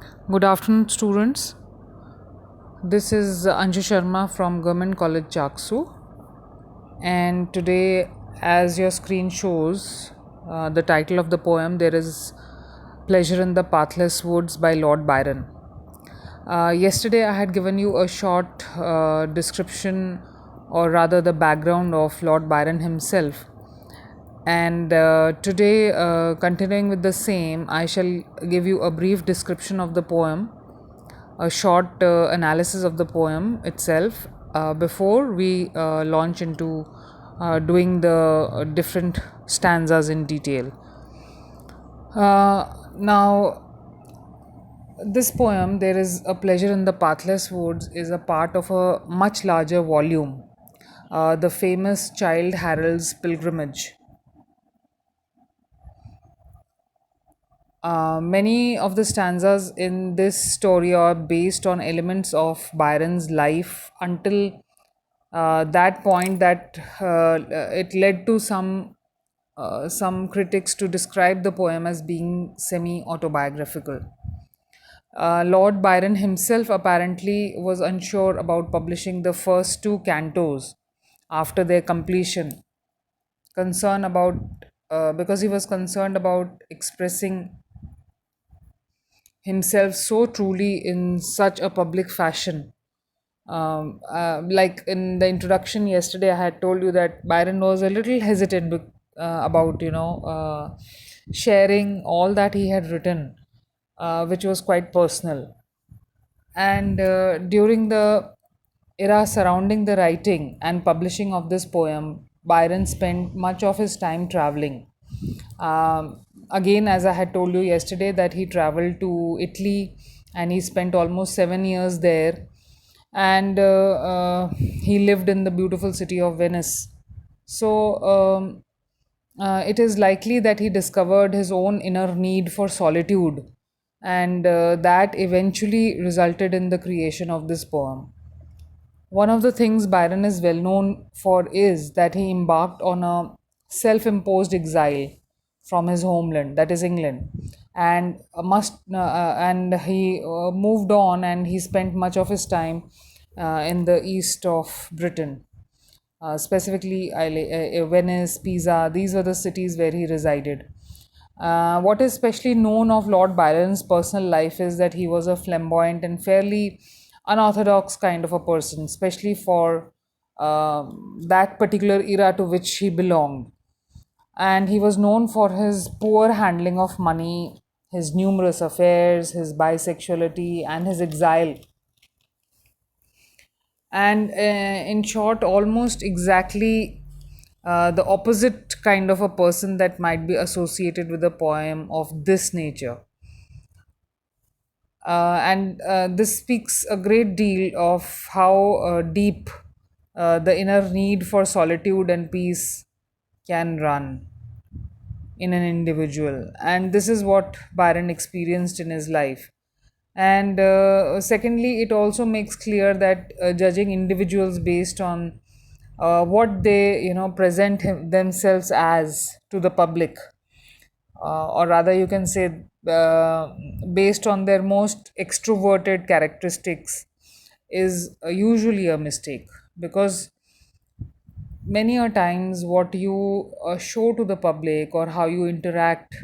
Good afternoon, students. This is Anshoo Sharma from Government College, Jaksu. And today, as your screen shows, the title of the poem there is Pleasure in the Pathless Woods by Lord Byron. Yesterday, I had given you a short description, or rather, the background of Lord Byron himself. And today, continuing with the same, I shall give you a brief description of the poem, a short analysis of the poem itself before we launch into doing the different stanzas in detail. Now, this poem, There is a Pleasure in the Pathless Woods, is a part of a much larger volume, the famous Childe Harold's Pilgrimage. Many of the stanzas in this story are based on elements of Byron's life until that point that it led to some critics to describe the poem as being semi-autobiographical. Lord Byron himself apparently was unsure about publishing the first two cantos after their completion, concern about because he was concerned about expressing himself so truly in such a public fashion. Like in the introduction yesterday, I had told you that Byron was a little hesitant about sharing all that he had written, which was quite personal. And during the era surrounding the writing and publishing of this poem, Byron spent much of his time traveling. Again, as I had told you yesterday, that he traveled to Italy and he spent almost 7 years there. And he lived in the beautiful city of Venice. So, it is likely that he discovered his own inner need for solitude, and that eventually resulted in the creation of this poem. One of the things Byron is well known for is that he embarked on a self imposed exile from his homeland, that is England, and he moved on and he spent much of his time in the east of Britain, specifically Venice, Pisa. These were the cities where he resided. What is especially known of Lord Byron's personal life is that he was a flamboyant and fairly unorthodox kind of a person, especially for that particular era to which he belonged. And he was known for his poor handling of money, his numerous affairs, his bisexuality, and his exile. And in short, almost exactly the opposite kind of a person that might be associated with a poem of this nature. And this speaks a great deal of how deep the inner need for solitude and peace can run in an individual. And this is what Byron experienced in his life. And secondly, it also makes clear that judging individuals based on what they present themselves as to the public, or rather you can say based on their most extroverted characteristics, is usually a mistake, because many a times what you show to the public or how you interact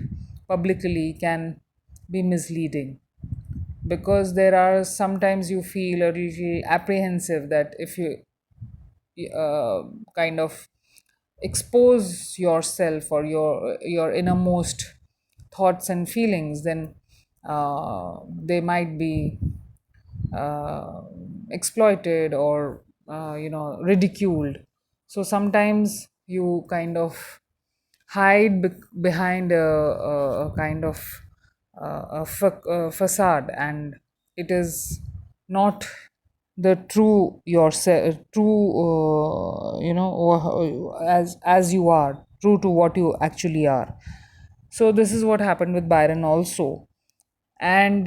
publicly can be misleading, because there are sometimes you feel a little apprehensive that if you uh, kind of expose yourself or your innermost thoughts and feelings, then they might be uh, exploited or ridiculed. So sometimes you kind of hide behind a kind of a facade, and it is not the true yourself, true as you are, true to what you actually are. So this is what happened with Byron also. And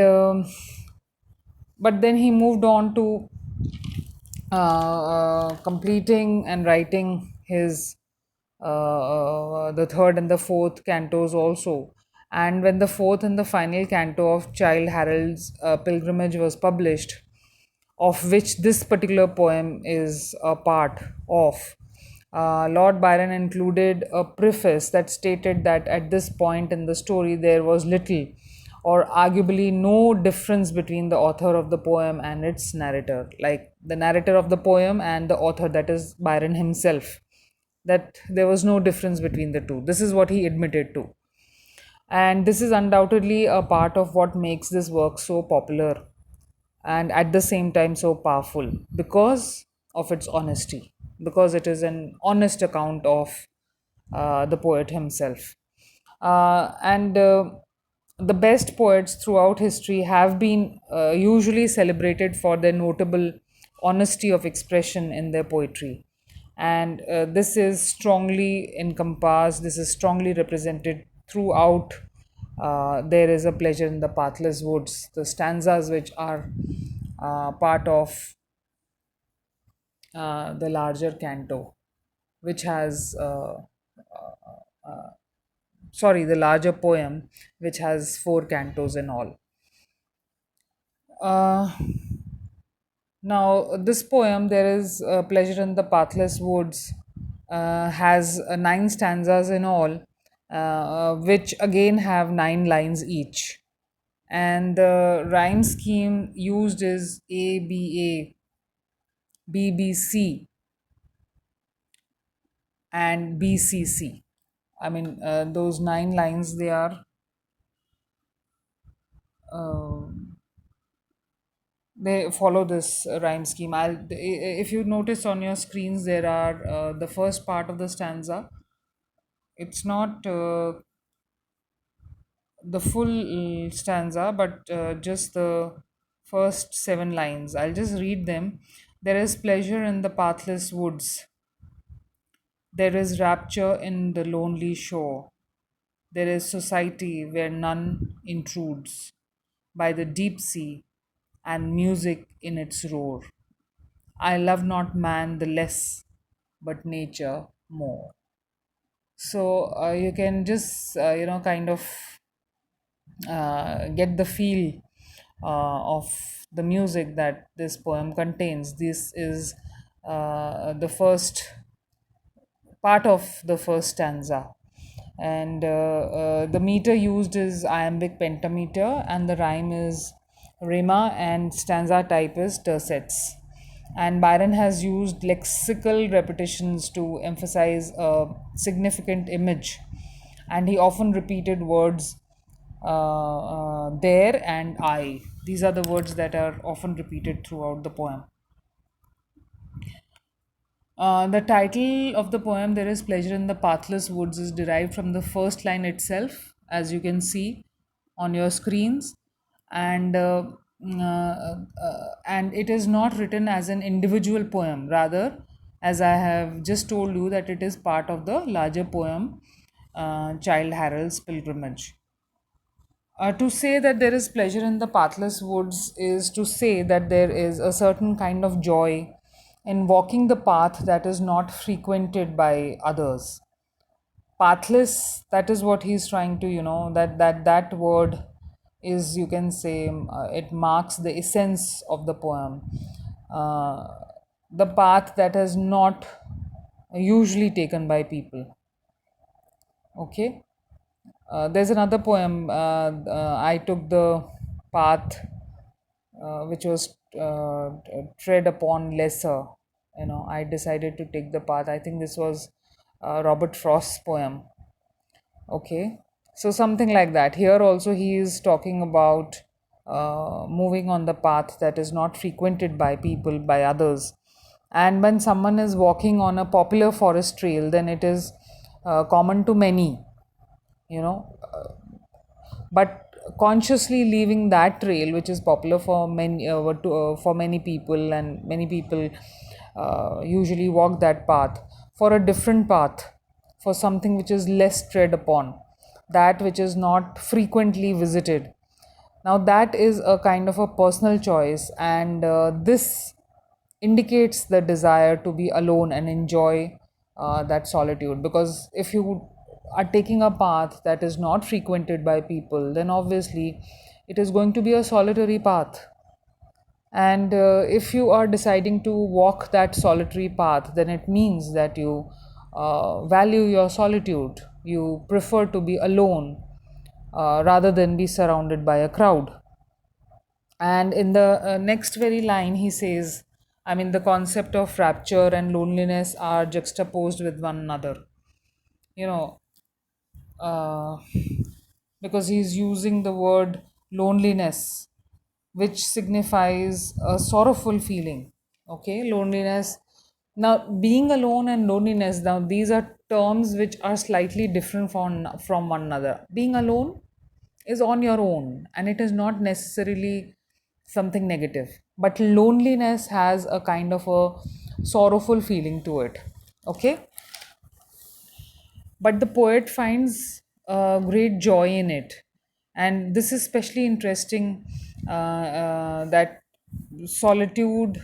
but then he moved on to completing and writing his the third and the fourth cantos also. And when the fourth and the final canto of Childe Harold's Pilgrimage was published, of which this particular poem is a part of, Lord Byron included a preface that stated that at this point in the story there was little or arguably no difference between the author of the poem and its narrator. Like the narrator of the poem and the author, that is Byron himself, that there was no difference between the two. This is what he admitted to. And this is undoubtedly a part of what makes this work so popular and at the same time so powerful, because of its honesty, because it is an honest account of the poet himself. And The best poets throughout history have been usually celebrated for their notable honesty of expression in their poetry. And this is strongly encompassed, this is strongly represented throughout. There is a pleasure in the pathless woods, the stanzas which are part of the larger canto, which has the larger poem, which has four cantos in all. Uh, Now, this poem, there is Pleasure in the Pathless Woods, has nine stanzas in all, which again have nine lines each. And the rhyme scheme used is A, B, B, C, and B, C, C. I mean, those nine lines, uh, they follow this rhyme scheme. If you notice on your screens, there are the first part of the stanza. It's not the full stanza, but just the first seven lines. I'll just read them. There is pleasure in the pathless woods. There is rapture in the lonely shore. There is society where none intrudes, by the deep sea and music in its roar. I love not man the less, but nature more. So you can just, kind of get the feel of the music that this poem contains. This is the first part of the first stanza. And the meter used is iambic pentameter, and the rhyme is rima, and stanza type is tercets. And Byron has used lexical repetitions to emphasize a significant image, and he often repeated words there and I. These are the words that are often repeated throughout the poem. The title of the poem, There is Pleasure in the Pathless Woods, is derived from the first line itself, as you can see on your screens. And and it is not written as an individual poem, rather, as I have just told you, that it is part of the larger poem, Childe Harold's Pilgrimage. To say that there is pleasure in the pathless woods is to say that there is a certain kind of joy in walking the path that is not frequented by others. Pathless, that is what he's trying to, that word is, you can say, it marks the essence of the poem. Uh, the path that is not usually taken by people. Okay. There's another poem. I took the path which was tread upon lesser. I decided to take the path. I think this was Robert Frost's poem. Okay, so something like that. Here also he is talking about moving on the path that is not frequented by people, by others. And when someone is walking on a popular forest trail, then it is common to many, you know, but consciously leaving that trail which is popular for many for many people, and many people usually walk that path for a different path, for something which is less tread upon, that which is not frequently visited. Now that is a kind of a personal choice, and this indicates the desire to be alone and enjoy that solitude. Because if you are taking a path that is not frequented by people, then obviously it is going to be a solitary path. And if you are deciding to walk that solitary path, then it means that you value your solitude. You prefer to be alone rather than be surrounded by a crowd. And in the next very line, he says, I mean, the concept of rapture and loneliness are juxtaposed with one another. You know, uh, because he's using the word loneliness, which signifies a sorrowful feeling. Okay, loneliness. Now, being alone and loneliness, now these are terms which are slightly different from one another. Being alone is on your own and it is not necessarily something negative. But loneliness has a kind of a sorrowful feeling to it. Okay, but the poet finds great joy in it, and this is especially interesting, that solitude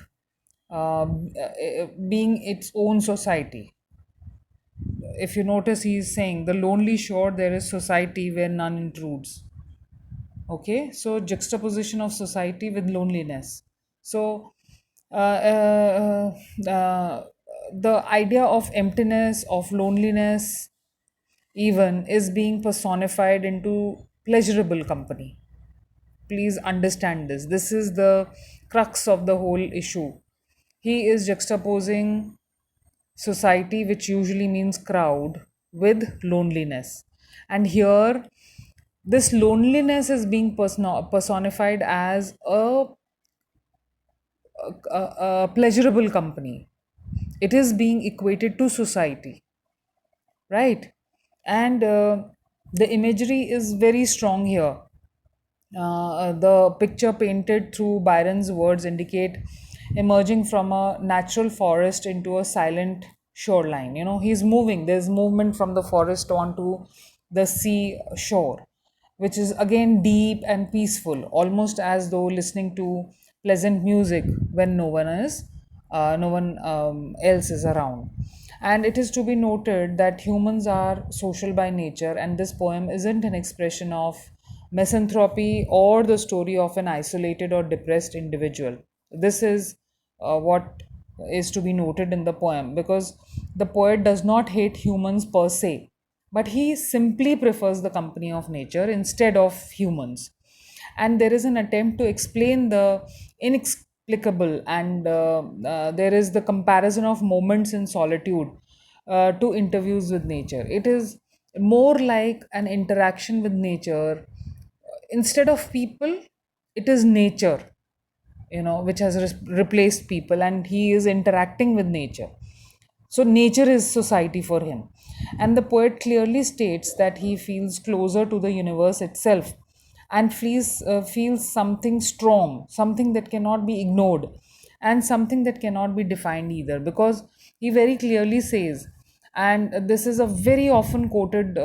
being its own society. If you notice, he is saying the lonely shore there is society where none intrudes. Okay, so juxtaposition of society with loneliness. So the idea of emptiness, of loneliness even, is being personified into pleasurable company. Please understand this. This is the crux of the whole issue. He is juxtaposing society, which usually means crowd, with loneliness. And here, this loneliness is being personified as a pleasurable company. It is being equated to society, right? And the imagery is very strong here. The picture painted through Byron's words indicate emerging from a natural forest into a silent shoreline. You know, he's moving, there's movement from the forest onto the sea shore, which is again deep and peaceful, almost as though listening to pleasant music when no one else is around. And it is to be noted that humans are social by nature, and this poem isn't an expression of misanthropy or the story of an isolated or depressed individual. This is what is to be noted in the poem, because the poet does not hate humans per se, but he simply prefers the company of nature instead of humans. And there is an attempt to explain the inexplicable, and there is the comparison of moments in solitude to interviews with nature. It is more like an interaction with nature. Instead of people, it is nature, you know, which has replaced people, and he is interacting with nature. So nature is society for him. And the poet clearly states that he feels closer to the universe itself, and feels something strong, something that cannot be ignored, and something that cannot be defined either, because he very clearly says, and this is a very often quoted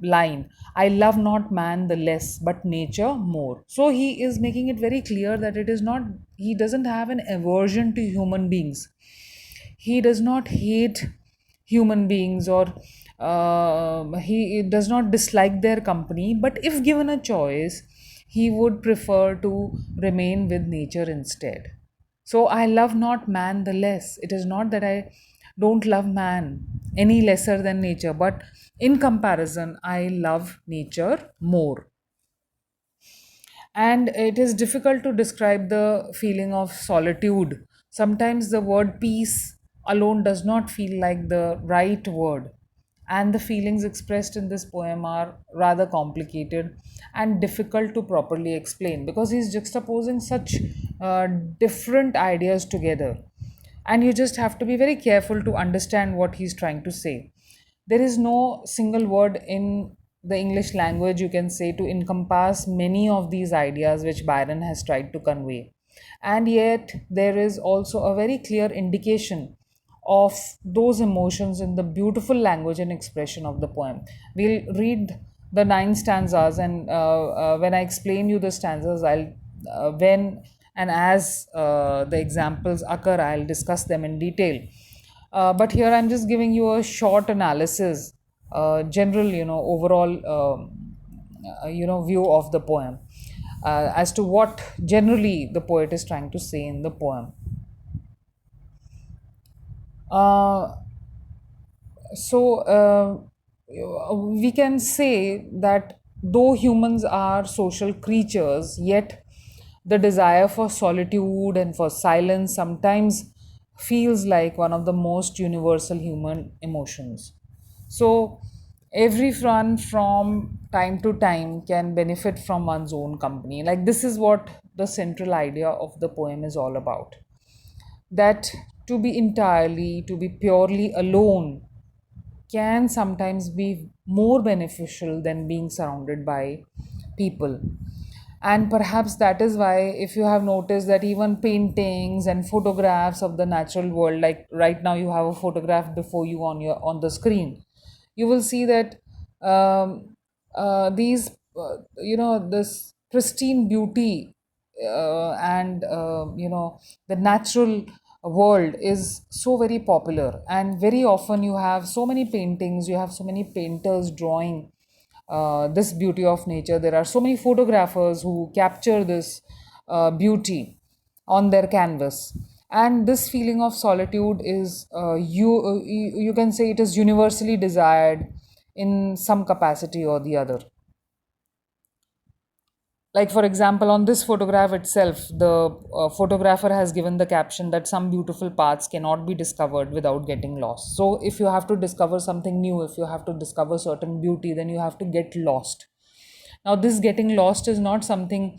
line, I love not man the less but nature more. So he is making it very clear that it is not, he doesn't have an aversion to human beings. He does not hate human beings, or he does not dislike their company, but if given a choice, he would prefer to remain with nature instead. So I love not man the less. It is not that I don't love man any lesser than nature, but in comparison, I love nature more. And it is difficult to describe the feeling of solitude. Sometimes the word peace alone does not feel like the right word, and the feelings expressed in this poem are rather complicated and difficult to properly explain, because he's juxtaposing such different ideas together, and you just have to be very careful to understand what he's trying to say. There is no single word in the English language, you can say, to encompass many of these ideas which Byron has tried to convey. And yet, there is also a very clear indication of those emotions in the beautiful language and expression of the poem. We'll read the 9 stanzas, and when I explain you the stanzas, when and as the examples occur, I'll discuss them in detail. But here I'm just giving you a short analysis general, overall, view of the poem, as to what generally the poet is trying to say in the poem. Uh, so we can say that though humans are social creatures, yet the desire for solitude and for silence sometimes feels like one of the most universal human emotions. So everyone from time to time can benefit from one's own company. Like, this is what the central idea of the poem is all about, that to be purely alone can sometimes be more beneficial than being surrounded by people. And perhaps that is why, if you have noticed, that even paintings and photographs of the natural world, like right now you have a photograph before you on the screen, you will see that these this pristine beauty, and the natural world is so very popular, and very often you have so many paintings, you have so many painters drawing this beauty of nature. There are so many photographers who capture this beauty on their canvas. And this feeling of solitude is, you can say, it is universally desired in some capacity or the other. Like, for example, on this photograph itself, the photographer has given the caption that some beautiful paths cannot be discovered without getting lost. So if you have to discover something new, if you have to discover certain beauty, then you have to get lost. Now, this getting lost is not something,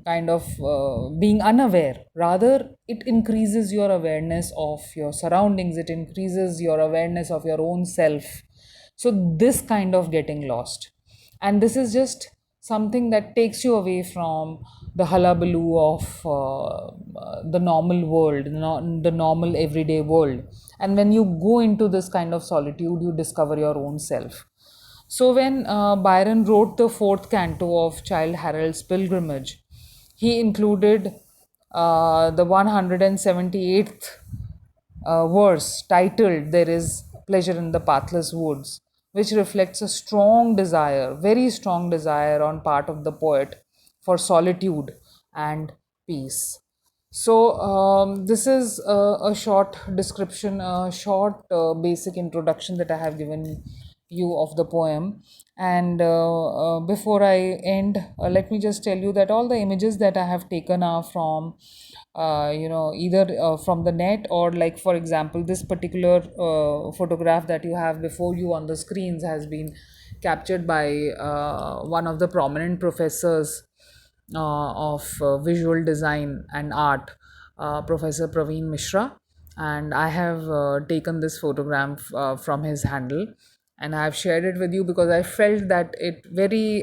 kind of being unaware. Rather, it increases your awareness of your surroundings, it increases your awareness of your own self. So this kind of getting lost, and this is just something that takes you away from the hullabaloo of the normal world, the normal everyday world. And when you go into this kind of solitude, you discover your own self. So when Byron wrote the fourth canto of Childe Harold's Pilgrimage, he included the 178th verse titled "There is Pleasure in the Pathless Woods," which reflects a strong desire, very strong desire on part of the poet for solitude and peace. So, this is a short description, a short basic introduction that I have given you of the poem. And before I end, let me just tell you that all the images that I have taken are from, either from the net, or, like, for example, this particular photograph that you have before you on the screens has been captured by one of the prominent professors of visual design and art, Professor Praveen Mishra. And I have taken this photograph from his handle, and I have shared it with you because I felt that it very,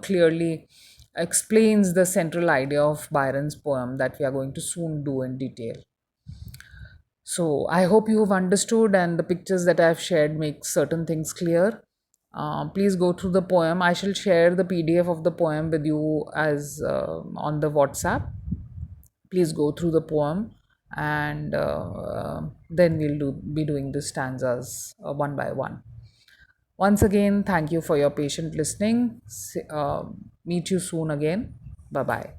clearly explains the central idea of Byron's poem that we are going to soon do in detail. So I hope you have understood, and the pictures that I have shared make certain things clear. Please go through the poem. I shall share the PDF of the poem with you as on the WhatsApp. Please go through the poem, and then be doing the stanzas one by one. Once again, thank you for your patient listening. Meet you soon again. Bye bye.